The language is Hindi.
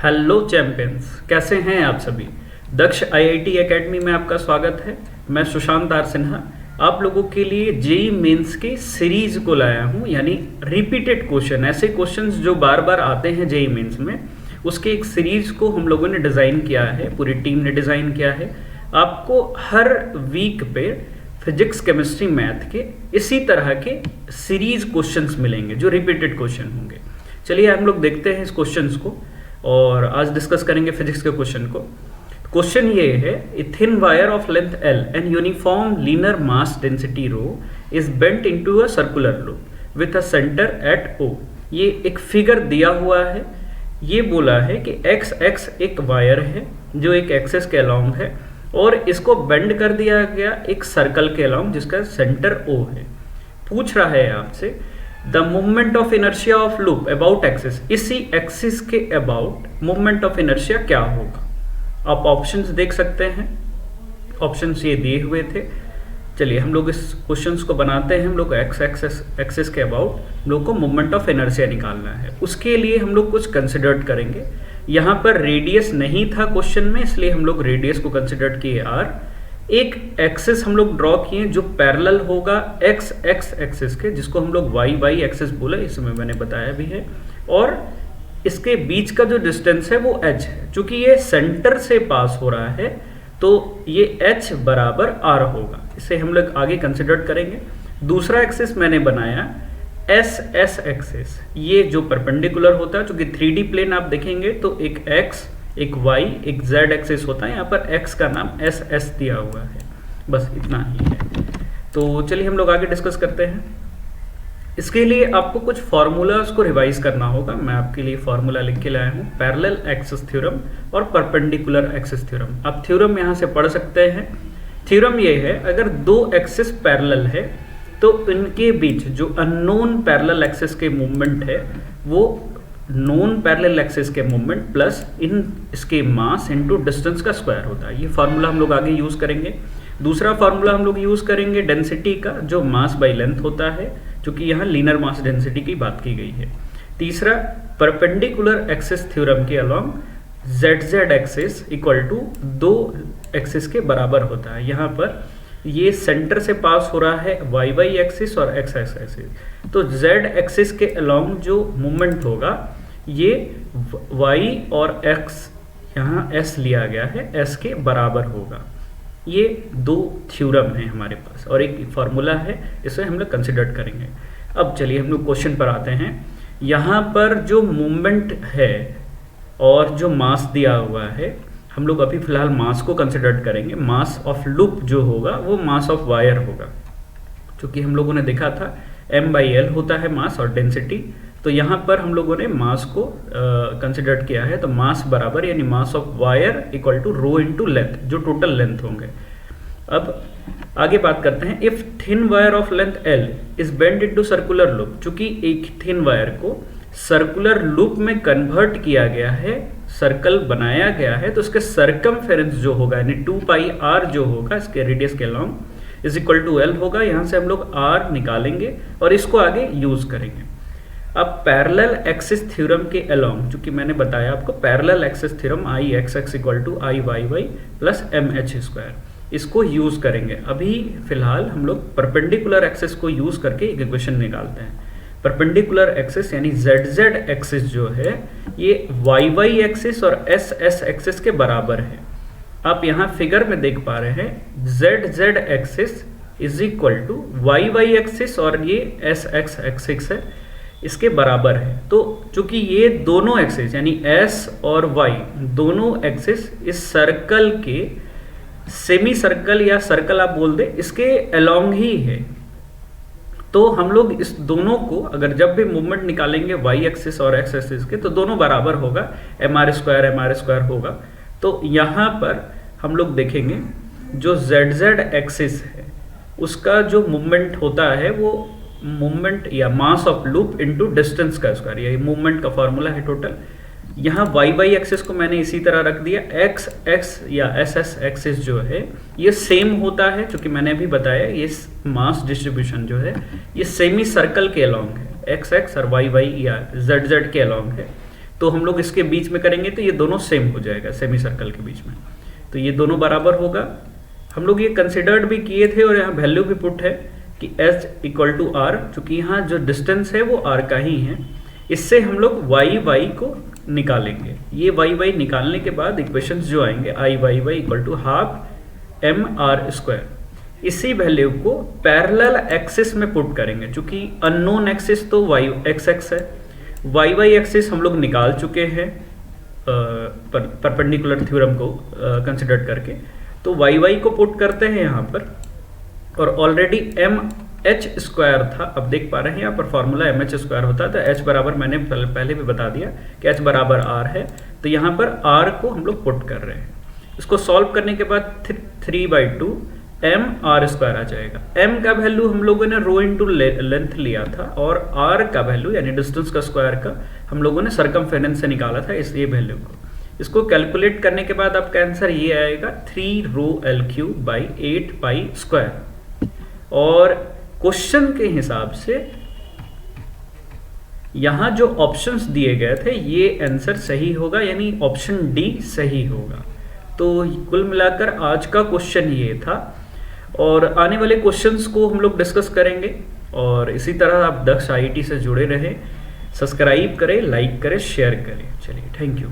हेलो चैंपियंस, कैसे हैं आप सभी। दक्ष आईआईटी एकेडमी में आपका स्वागत है। मैं सुशांत आर सिन्हा आप लोगों के लिए जेई मेंस के सीरीज को लाया हूं, यानी रिपीटेड क्वेश्चन, ऐसे क्वेश्चंस जो बार बार आते हैं जेई मेंस में, उसके एक सीरीज को हम लोगों ने डिज़ाइन किया है, पूरी टीम ने डिज़ाइन किया है। आपको हर वीक पे फिजिक्स, केमिस्ट्री, मैथ के इसी तरह के सीरीज क्वेश्चंस मिलेंगे जो रिपीटेड क्वेश्चन होंगे। चलिए हम लोग देखते हैं इस क्वेश्चंस को और आज डिस्कस करेंगे फिजिक्स के क्वेश्चन को। क्वेश्चन ये है, a thin wire of length L and uniform linear mass density rho is bent into a circular loop with a centre at O। ये एक फिगर दिया हुआ है। ये बोला है कि x एक वायर है जो एक एक्सिस के अलोंग है और इसको बेंड कर दिया गया एक सर्कल के अलोंग जिसका सेंटर O है। पूछ रहा है आपसे the movement of inertia of loop about axis, इसी एक्सिस के अबाउट मूवमेंट ऑफ इनर्शिया क्या होगा। आप ऑप्शंस देख सकते हैं, ऑप्शंस ये दिए हुए थे। चलिए हम लोग इस क्वेश्चंस को बनाते हैं। हम लोग एक्स एक्सिस के अबाउट हम लोग को मूवमेंट ऑफ इनर्शिया निकालना है। उसके लिए हम लोग कुछ कंसिडर करेंगे। यहाँ पर रेडियस नहीं था क्वेश्चन में, इसलिए हम लोग रेडियस को कंसिडर किए आर। एक एक्सिस हम लोग ड्रॉ किए जो पैरेलल होगा एक्स एक्सिस के, जिसको हम लोग वाई एक्सिस बोले, इसमें मैंने बताया भी है। और इसके बीच का जो डिस्टेंस है वो h है। चूंकि ये सेंटर से पास हो रहा है तो ये h बराबर r होगा। इसे हम लोग आगे कंसिडर करेंगे। दूसरा एक्सिस मैंने बनाया एस एक्सिस, ये जो परपेंडिकुलर होता है, चूंकि 3D प्लेन आप देखेंगे तो एक x, एक y, एक z एक्सिस होता है। यहाँ पर x का नाम एस दिया हुआ है, बस इतना ही है। तो चलिए हम लोग आगे डिस्कस करते हैं। इसके लिए आपको कुछ फार्मूलाज को रिवाइज करना होगा। मैं आपके लिए फार्मूला लिख के लाया हूँ, पैरेलल एक्सिस थ्योरम और परपेंडिकुलर एक्सिस थ्योरम। आप थ्योरम यहाँ से पढ़ सकते हैं। थ्योरम ये है, अगर दो एक्सिस पैरेलल है तो इनके बीच जो अननोन पैरेलल एक्सिस के मूवमेंट है वो नॉन पैरेलल एक्सिस के मूवमेंट प्लस इसके मास इनटू डिस्टेंस का स्क्वायर होता है। ये फार्मूला हम लोग आगे यूज करेंगे। दूसरा फार्मूला हम लोग यूज करेंगे डेंसिटी का, जो मास बाय लेंथ होता है, क्योंकि यहाँ लीनियर मास डेंसिटी की बात की गई है। तीसरा, परपेंडिकुलर एक्सिस थ्योरम के along z axis equal to दो एक्सिस के बराबर होता है। यहाँ पर ये सेंटर से पास हो रहा है y एक्सिस और x एक्सिस, तो z एक्सिस के अलोंग जो मूवमेंट होगा ये y और x, यहाँ s लिया गया है, s के बराबर होगा। ये दो थ्योरम है हमारे पास और एक फार्मूला है, इसे हम लोग कंसिडर करेंगे। अब चलिए हम लोग क्वेश्चन पर आते हैं। यहाँ पर जो मूवमेंट है और जो मास दिया हुआ है, हम लोग अभी फिलहाल मास को कंसिडर करेंगे। मास ऑफ लूप जो होगा वो मास ऑफ वायर होगा, क्योंकि हम लोगों ने देखा था m/l होता है मास और डेंसिटी। तो यहाँ पर हम लोगों ने मास को कंसिडर किया है, तो मास बराबर यानी mass of wire equal to rho into length, जो टोटल लेंथ होंगे। अब आगे बात करते हैं। If thin wire of length L is bend into circular loop, चूंकि एक थिन वायर को सर्कुलर लूप में कन्वर्ट किया गया है, सर्कल बनाया गया है, तो इसके सर्कमफेरेंस जो होगा यानी 2πr जो होगा इसके रेडियस के along is equal to L होगा। यहाँ से हम लोग r निकालेंगे और इसको आगे यूज करेंगे। अब पैरेलल एक्सिस थ्योरम के अलोंग, चूंकि मैंने बताया आपको parallel axis theorem I(x(= I(y)y plus mh², इसको यूज करेंगे। अभी फिलहाल हम लोग परपेंडिकुलर एक्सिस को यूज करके एक इक्वेशन निकालते हैं। परपेंडिकुलर एक्सिस यानी z एक्सिस जो है ये y एक्सिस और s एक्सिस के बराबर है। आप यहाँ फिगर में देख पा रहे हैं z axis is equal to y axis और ये s एक्सिस है, इसके बराबर है। तो चूंकि ये दोनों एक्सिस यानी s और y दोनों एक्सिस इस सर्कल के सेमी सर्कल या सर्कल आप बोल दे इसके अलोंग ही है, तो हम लोग इस दोनों को अगर जब भी मूवमेंट निकालेंगे y एक्सिस और x एक्सिस के, तो दोनों बराबर होगा, mr² होगा। तो यहाँ पर हम लोग देखेंगे जो z एक्सिस है उसका जो मूवमेंट होता है वो मूवमेंट या mass of loop into distance का स्क्वायर, ये मूवमेंट का फॉर्मूला है टोटल। यहाँ y एक्सिस को मैंने इसी तरह रख दिया। x या s एक्सिस जो है ये सेम होता है, क्योंकि मैंने अभी बताया ये मास डिस्ट्रीब्यूशन जो है ये सेमी सर्कल के अलोंग है, x और y या z के अलोंग है। तो हम लोग इसके बीच में करेंगे तो ये दोनों सेम हो जाएगा सेमी सर्कल के बीच में, तो ये दोनों बराबर होगा। हम लोग ये कंसिडर्ड भी किए थे और यहाँ वैल्यू भी पुट है कि h इक्वल टू आर, चूंकि यहाँ जो डिस्टेंस है वो r का ही है, इससे हम लोग y को निकालेंगे। ये y निकालने के बाद इक्वेशंस जो आएंगे i equal to half M R square, इसी वैल्यू को पैरेलल एक्सिस में पुट करेंगे। चूंकि अननोन एक्सिस तो x है, y एक्सिस हम लोग निकाल चुके हैं परपेंडिकुलर थ्योरम को कंसिडर करके, तो y को पुट करते हैं यहाँ पर, और ऑलरेडी एम एच स्क्वायर था, अब देख पा रहे हैं यहाँ पर फॉर्मूला एम एच स्क्वायर होता है, तो h बराबर मैंने पहले भी बता दिया कि h बराबर r है, तो यहाँ पर r को हम लोग पुट कर रहे हैं। इसको सॉल्व करने के बाद 3/2 एम आर स्क्वायर आ जाएगा। m का वैल्यू हम लोगों ने रो इंटू लेंथ लिया था, और r का वैल्यू यानी डिस्टेंस का स्क्वायर का हम लोगों ने सरकमफेरेंस से निकाला था, इसलिए वैल्यू को इसको कैलकुलेट करने के बाद आपका आंसर ये आएगा 3 रो L3/8 पाई स्क्वायर। और क्वेश्चन के हिसाब से यहाँ जो ऑप्शंस दिए गए थे ये आंसर सही होगा, यानी ऑप्शन डी सही होगा। तो कुल मिलाकर आज का क्वेश्चन ये था, और आने वाले क्वेश्चंस को हम लोग डिस्कस करेंगे। और इसी तरह आप दक्ष IIT से जुड़े रहें, सब्सक्राइब करें, लाइक करें, शेयर करें। चलिए, थैंक यू।